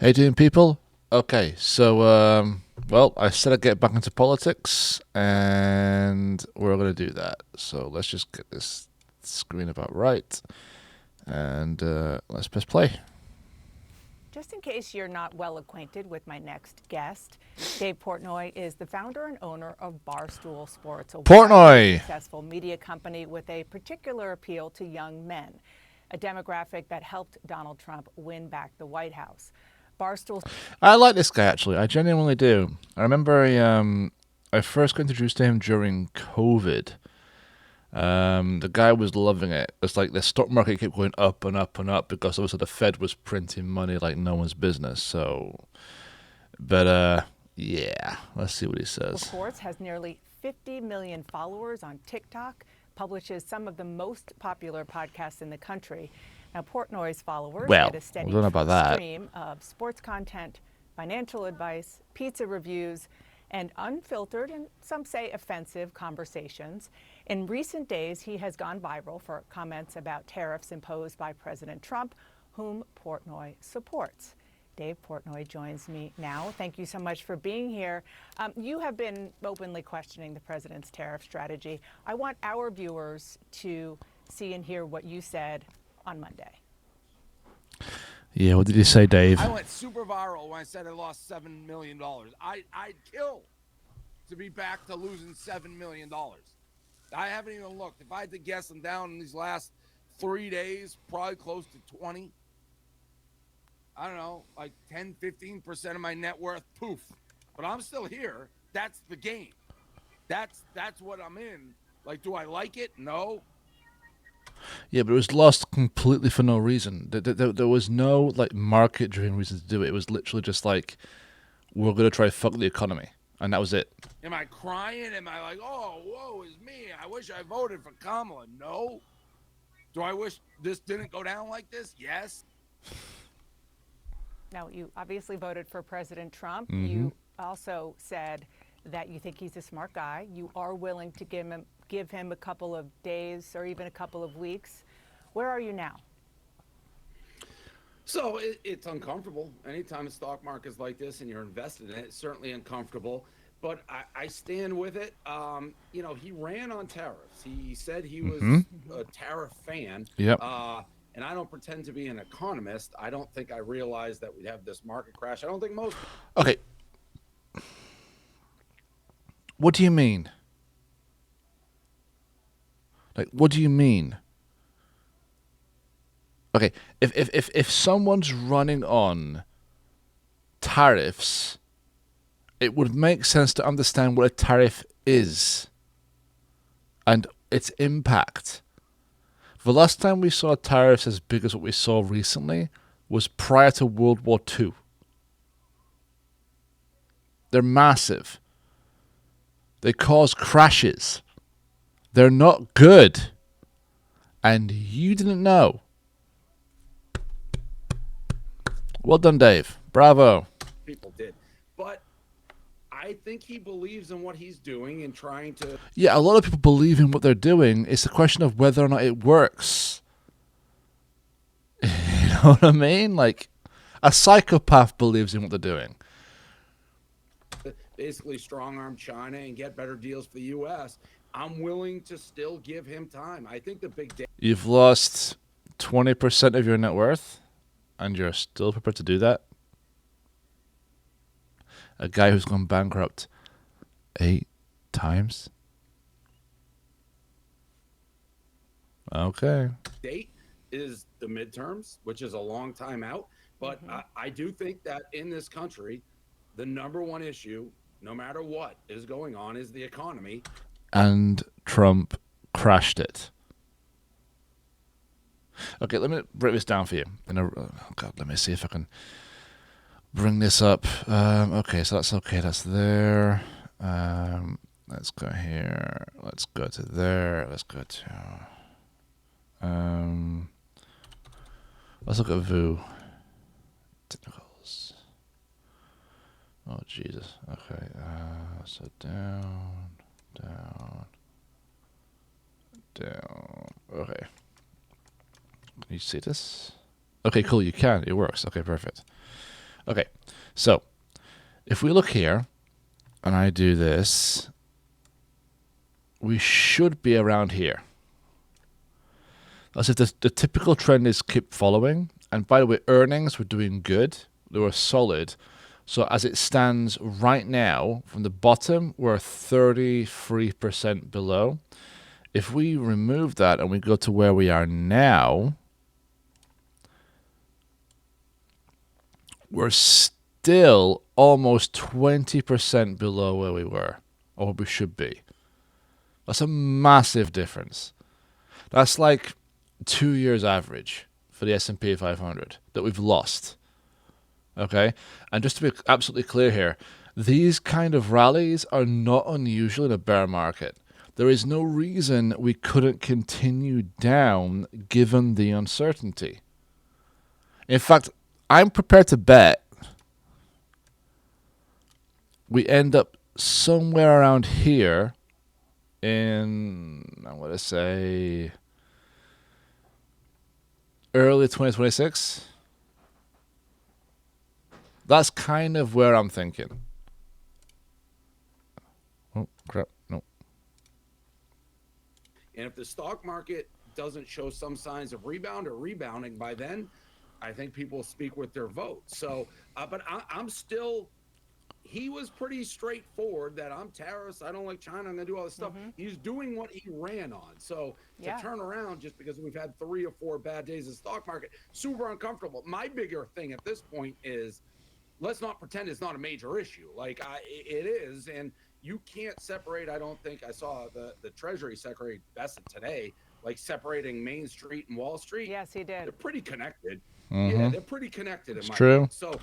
Hey, doing people? Okay, so well, I said I'd get back into politics, and we're gonna do that. So let's just get this screen about right, and let's press play. Just in case you're not well acquainted with my next guest, Dave Portnoy is the founder and owner of Barstool Sports, a wildly Portnoy. successful media company with a particular appeal to young men, a demographic that helped Donald Trump win back the White House. Barstool. I like this guy actually. I genuinely do. I remember I first got introduced to him during COVID. The guy was loving it. It's like the stock market kept going up and up and up because obviously the Fed was printing money like no one's business. So, but yeah, let's see what he says. Sports has nearly 50 million followers on TikTok, publishes some of the most popular podcasts in the country. Now, Portnoy's followers Well, get a I steady don't know about that. stream of sports content, financial advice, pizza reviews, and unfiltered and some say offensive conversations. In recent days, he has gone viral for comments about tariffs imposed by President Trump, whom Portnoy supports. Dave Portnoy joins me now. Thank you so much for being here. You have been openly questioning the president's tariff strategy. I want our viewers to see and hear what you said on Monday. Yeah, what did you say, Dave? I went super viral when I said I lost $7 million. I'd kill to be back to losing $7 million. I haven't even looked. If I had to guess, I'm down in these last 3 days, probably close to 20. I don't know, like 10, 15% of my net worth, poof. But I'm still here. That's the game. That's what I'm in. Like, do I like it? No. Yeah, but it was lost completely for no reason. There was no like market-driven reason to do it. It was literally just like we're gonna try to fuck the economy, and that was it. Am I crying? Am I like, oh, woe is me? I wish I voted for Kamala. No. Do I wish this didn't go down like this? Yes. Now, you obviously voted for President Trump. You also said that you think he's a smart guy. You are willing to give him a couple of days or even a couple of weeks. Where are you now? So it's uncomfortable. Anytime the stock market is like this and you're invested in it, it's certainly uncomfortable. But I stand with it. He ran on tariffs. He said he was a tariff fan. Yep. And I don't pretend to be an economist. I don't think I realized that we'd have this market crash. I don't think most. Okay. What do you mean? Like, what do you mean? Okay, if someone's running on tariffs, it would make sense to understand what a tariff is and its impact. The last time we saw tariffs as big as what we saw recently was prior to World War II. They're massive. They cause crashes. They're not good. And you didn't know. Well done, Dave. Bravo. People did. But I think he believes in what he's doing and trying to. Yeah, a lot of people believe in what they're doing. It's a question of whether or not it works. You know what I mean? Like, a psychopath believes in what they're doing. Basically strong arm China and get better deals for the U.S. I'm willing to still give him time. I think the big day. You've lost 20% of your net worth, and you're still prepared to do that? A guy who's gone bankrupt 8 times? Okay. Date is the midterms, which is a long time out. But I do think that in this country, the number one issue, no matter what is going on, is the economy. And Trump crashed it. Okay, let me break this down for you. Oh God, let me see if I can bring this up. Okay, so that's okay. That's there. Let's go here. Let's go to there. Let's go to. Let's look at Vu. Technicals. Oh Jesus. Okay. So down. Okay. Can you see this? Okay, cool. You can. It works. Okay, perfect. Okay, so if we look here and I do this, we should be around here. As if the typical trend is keep following. And by the way, earnings were doing good. They were solid. So as it stands right now, from the bottom, we're 33% below. If we remove that and we go to where we are now, we're still almost 20% below where we were, or where we should be. That's a massive difference. That's like 2 years average for the S&P 500 that we've lost. Okay? And just to be absolutely clear here, these kind of rallies are not unusual in a bear market. There is no reason we couldn't continue down given the uncertainty. In fact, I'm prepared to bet we end up somewhere around here in, I'm going to say, early 2026. That's kind of where I'm thinking. Oh, crap. No. And if the stock market doesn't show some signs of rebound or rebounding by then, I think people speak with their vote. So, but I'm still, he was pretty straightforward that I'm tariffs. I don't like China. I'm going to do all this stuff. He's doing what he ran on. So to turn around just because we've had 3 or 4 bad days in the stock market, super uncomfortable. My bigger thing at this point is, let's not pretend it's not a major issue. Like it is. And you can't separate. I don't think I saw the Treasury Secretary Bessent today, like separating Main Street and Wall Street. Yes, he did. They're pretty connected. Yeah, they're pretty connected. It's true. Mind. So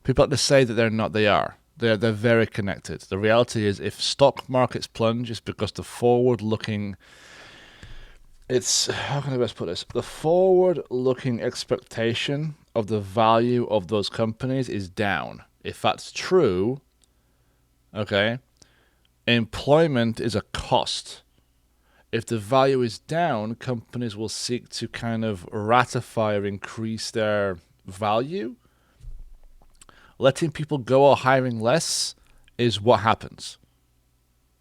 people like to say that they're not. They are. They're very connected. The reality is, if stock markets plunge, it's because the forward-looking. It's, how can I best put this? The forward-looking expectation of the value of those companies is down. If that's true, okay, employment is a cost. If the value is down, companies will seek to kind of ratify or increase their value. Letting people go or hiring less is what happens.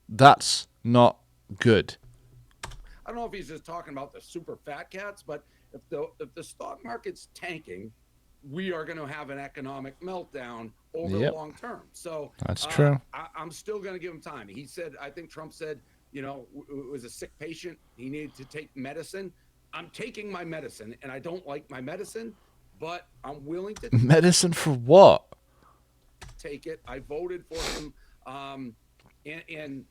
That's not good. I don't know if he's just talking about the super fat cats, but if the stock market's tanking, we are going to have an economic meltdown over the long term. So that's true. I'm still going to give him time. He said, I think Trump said, you know, it was a sick patient. He needed to take medicine. I'm taking my medicine, and I don't like my medicine, but I'm willing to medicine for what? Take it. I voted for him. And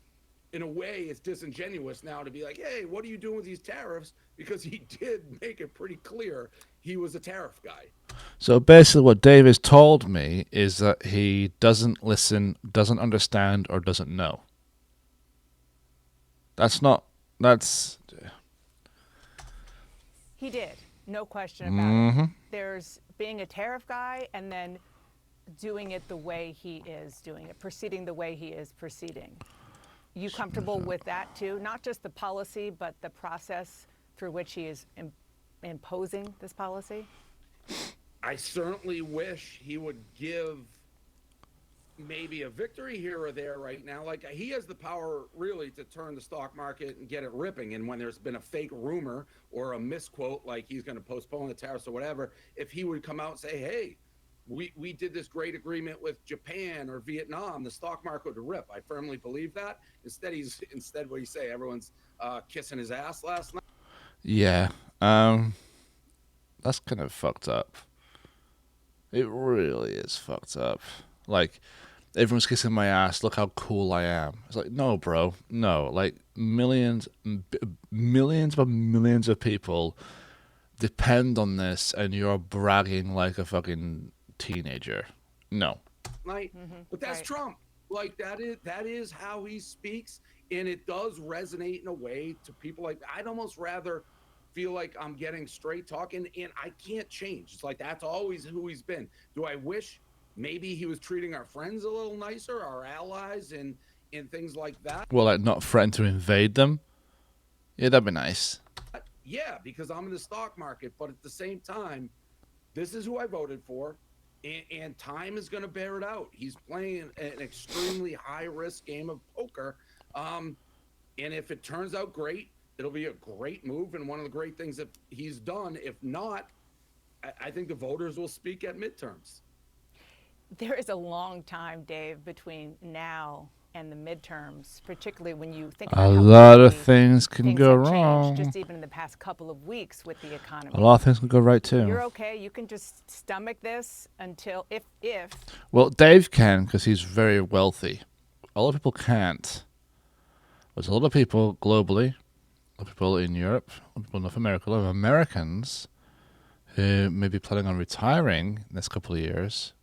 in a way, it's disingenuous now to be like, hey, what are you doing with these tariffs? Because he did make it pretty clear he was a tariff guy. So basically what Dave has told me is that he doesn't listen, doesn't understand, or doesn't know. He did. No question about it. There's being a tariff guy and then doing it the way he is doing it, proceeding the way he is proceeding. You comfortable with that too? Not just the policy, but the process through which he is imposing this policy? I certainly wish he would give maybe a victory here or there right now. Like, he has the power really to turn the stock market and get it ripping. And when there's been a fake rumor or a misquote, like he's going to postpone the tariffs or whatever, if he would come out and say, hey, we did this great agreement with Japan or Vietnam, the stock market would rip. I firmly believe that. Instead, what do you say? Everyone's kissing his ass last night. Yeah, that's kind of fucked up. It really is fucked up. Like, everyone's kissing my ass. Look how cool I am. It's like, no, bro, no. Like, millions upon millions of people depend on this, and you're bragging like a fucking teenager. No. But that's Trump. Like, that is how he speaks, and it does resonate in a way to people. Like, I'd almost rather feel like I'm getting straight talking, and I can't change. It's like, that's always who he's been. Do I wish maybe he was treating our friends a little nicer, our allies, and things like that? Well, like, not threaten to invade them? Yeah, that'd be nice. Yeah, because I'm in the stock market, but at the same time, this is who I voted for. and time is going to bear it out. He's playing an extremely high risk game of poker. And if it turns out great, it'll be a great move and one of the great things that he's done. If not, I think the voters will speak at midterms. There is a long time, Dave, between now and the midterms, particularly when you think A about how lot of quickly things can things go have changed wrong. just even in the past couple of weeks with the economy. A lot of things can go right too. You're okay. You can just stomach this until if Well, Dave can because he's very wealthy. A lot of people can't. There's a lot of people globally, a lot of people in Europe, a lot of people in North America, a lot of Americans who may be planning on retiring next couple of years,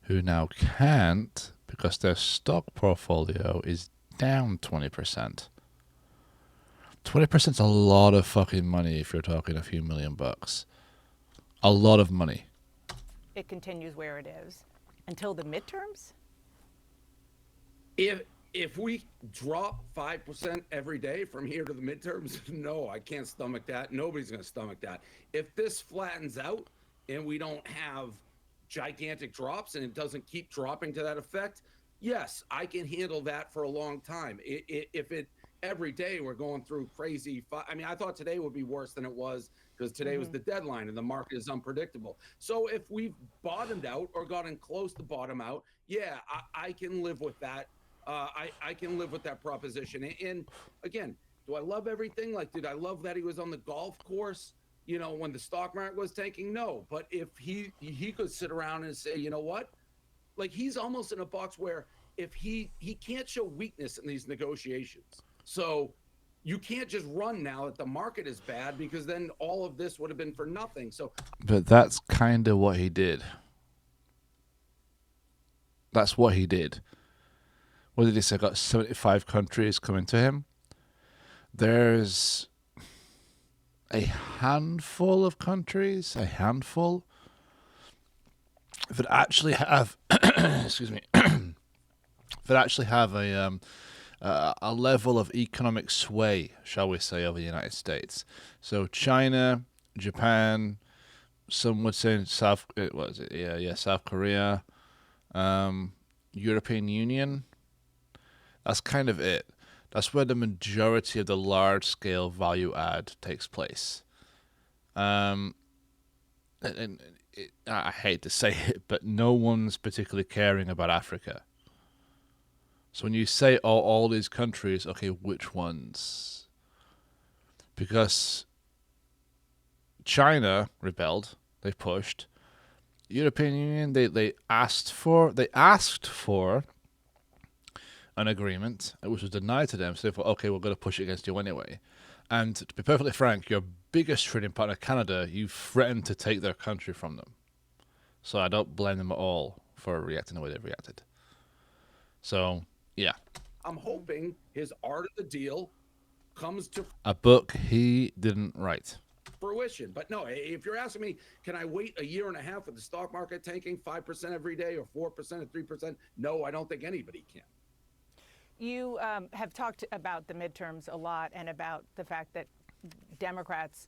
who now can't because their stock portfolio is down 20%. 20% is a lot of fucking money if you're talking a few $1,000,000. A lot of money. it continues where it is until the midterms. If we drop 5% every day from here to the midterms, no, I can't stomach that. Nobody's going to stomach that. If this flattens out and we don't have gigantic drops and it doesn't keep dropping to that effect, yes, I can handle that for a long time. If it every day we're going through crazy, I mean, I thought today would be worse than it was because today was the deadline and the market is unpredictable. So if we've bottomed out or gotten close to bottom out, yeah, I can live with that. I can live with that proposition. And again, do I love everything? Like, did I love that he was on the golf course, when the stock market was tanking? No. But if he could sit around and say, you know what? Like, he's almost in a box where if he can't show weakness in these negotiations. So you can't just run now that the market is bad because then all of this would have been for nothing. So But that's kind of what he did. That's what he did. What did he say? Got 75 countries coming to him. There's a handful of countries, that actually have, excuse me, that actually have a level of economic sway, shall we say, over the United States. So China, Japan, some would say South, what is it? Yeah, South Korea, European Union. That's kind of it. That's where the majority of the large-scale value add takes place. And I hate to say it, but no one's particularly caring about Africa. So when you say all these countries, okay, which ones? Because China rebelled, they pushed. European Union, they asked for an agreement, which was denied to them. So they thought, okay, we're going to push it against you anyway. And to be perfectly frank, your biggest trading partner, Canada, you threatened to take their country from them. So I don't blame them at all for reacting the way they reacted. So, yeah. I'm hoping his art of the deal comes to A book he didn't write. fruition. But no, if you're asking me, can I wait a year and a half with the stock market tanking 5% every day or 4% or 3%? No, I don't think anybody can. You have talked about the midterms a lot and about the fact that Democrats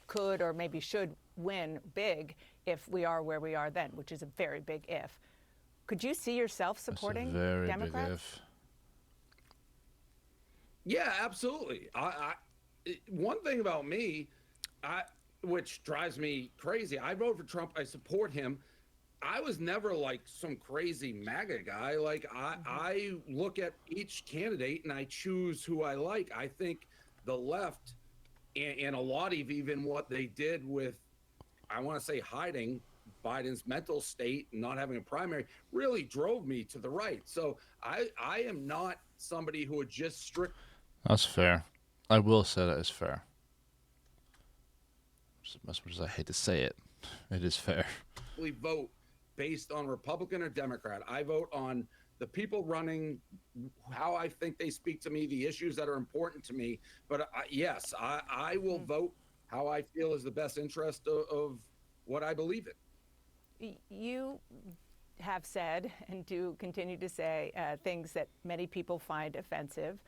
could or maybe should win big if we are where we are then, which is a very big if. Could you see yourself supporting That's a very Democrats? big if. Yeah, absolutely. One thing about me, which drives me crazy, I vote for Trump. I support him. I was never like some crazy MAGA guy. Like I look at each candidate and I choose who I like. I think the left and a lot of even what they did with, I want to say, hiding Biden's mental state and not having a primary really drove me to the right. So I am not somebody who would just strict. That's fair. I will say that is fair. As much as I hate to say it, it is fair. Vote based on Republican or Democrat. I vote on the people running, how I think they speak to me, the issues that are important to me. But yes, I will vote how I feel is the best interest of what I believe in. You have said and do continue to say things that many people find offensive,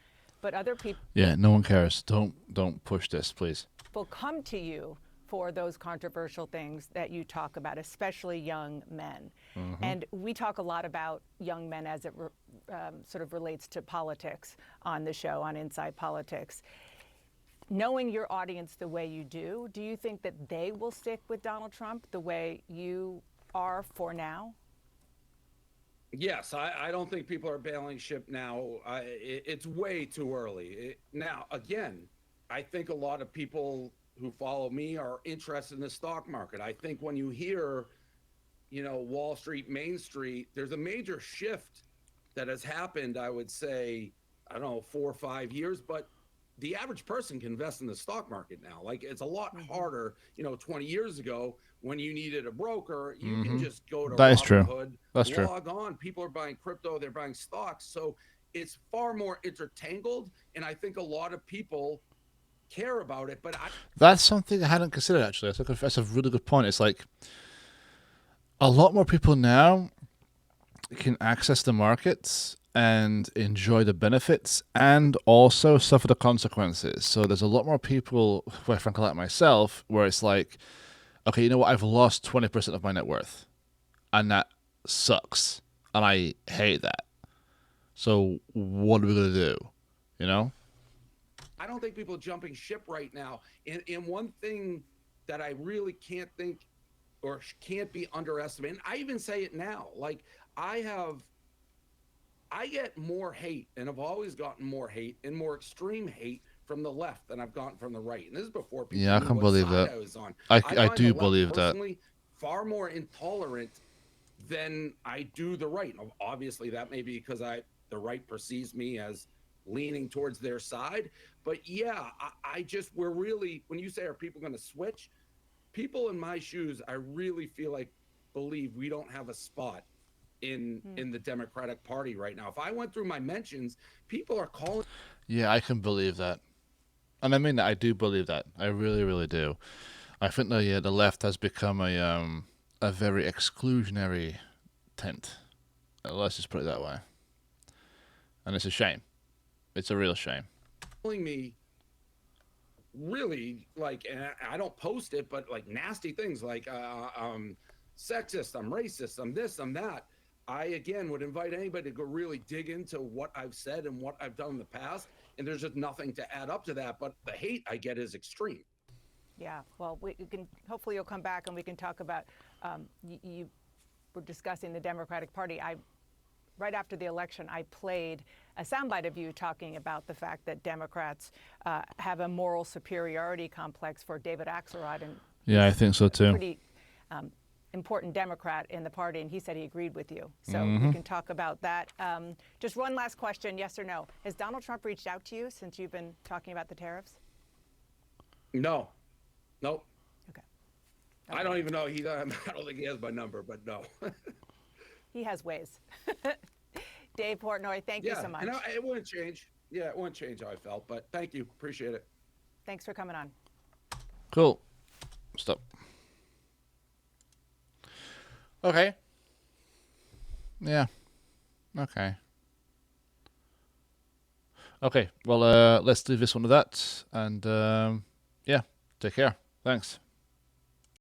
but other people Yeah, no one cares. Don't push this, please. come to you for those controversial things that you talk about, especially young men. And we talk a lot about young men as it sort of relates to politics on the show, on Inside Politics. Knowing your audience the way you do you think that they will stick with Donald Trump the way you are for now? Yes, I don't think people are bailing ship now. It's way too early. Now, again, I think a lot of people who follow me are interested in the stock market. I think when you hear, Wall Street, Main Street, there's a major shift that has happened, I would say, I don't know, 4 or 5 years, but the average person can invest in the stock market now. Like, it's a lot harder, 20 years ago when you needed a broker, you can just go to That is true. Robinhood, That's true. log on. People are buying crypto, they're buying stocks. So it's far more intertangled. And I think a lot of people care about it, but That's something I hadn't considered, actually. That's a really good point. It's like a lot more people now can access the markets and enjoy the benefits and also suffer the consequences. So there's a lot more people, quite frankly, like myself, where it's like, okay, you know what? I've lost 20% of my net worth, and that sucks, and I hate that. So what are we going to do? You know? I don't think people are jumping ship right now. And one thing that I really can't think or can't be underestimated, I even say it now, like I get more hate and have always gotten more hate and more extreme hate from the left than I've gotten from the right. And this is before people Yeah, I knew can what believe side that. I was on. I find do the left believe that. personally far more intolerant than I do the right. Obviously, that may be because the right perceives me as leaning towards their side. But yeah, we're really, when you say, are people going to switch? People in my shoes, I really feel like believe we don't have a spot in the Democratic Party right now. If I went through my mentions, people are calling. Yeah, I can believe that. And I mean that. I do believe that. I really, really do. I think the left has become a very exclusionary tent. Let's just put it that way. And it's a shame. It's a real shame. Me really, like, and I don't post it, but like nasty things like sexist, I'm racist, I'm this, I'm that. I again would invite anybody to go really dig into what I've said and what I've done in the past, and there's just nothing to add up to that, but the hate I get is extreme. Yeah, well, we can, hopefully you'll come back and we can talk about, you were discussing the Democratic Party. Right after the election, I played a soundbite of you talking about the fact that Democrats have a moral superiority complex for David Axelrod. And yeah, I think so too. Pretty important Democrat in the party, and he said he agreed with you. So we can talk about that. Just one last question, yes or no. Has Donald Trump reached out to you since you've been talking about the tariffs? No. Nope. Okay. I don't even know. I don't think he has my number, but no. He has ways. Dave Portnoy, thank you so much. And it wouldn't change. Yeah, it wouldn't change how I felt, but thank you. Appreciate it. Thanks for coming on. Cool. Stop. Okay. Yeah. Okay. Okay. Well, let's leave this one to that. And yeah, take care. Thanks.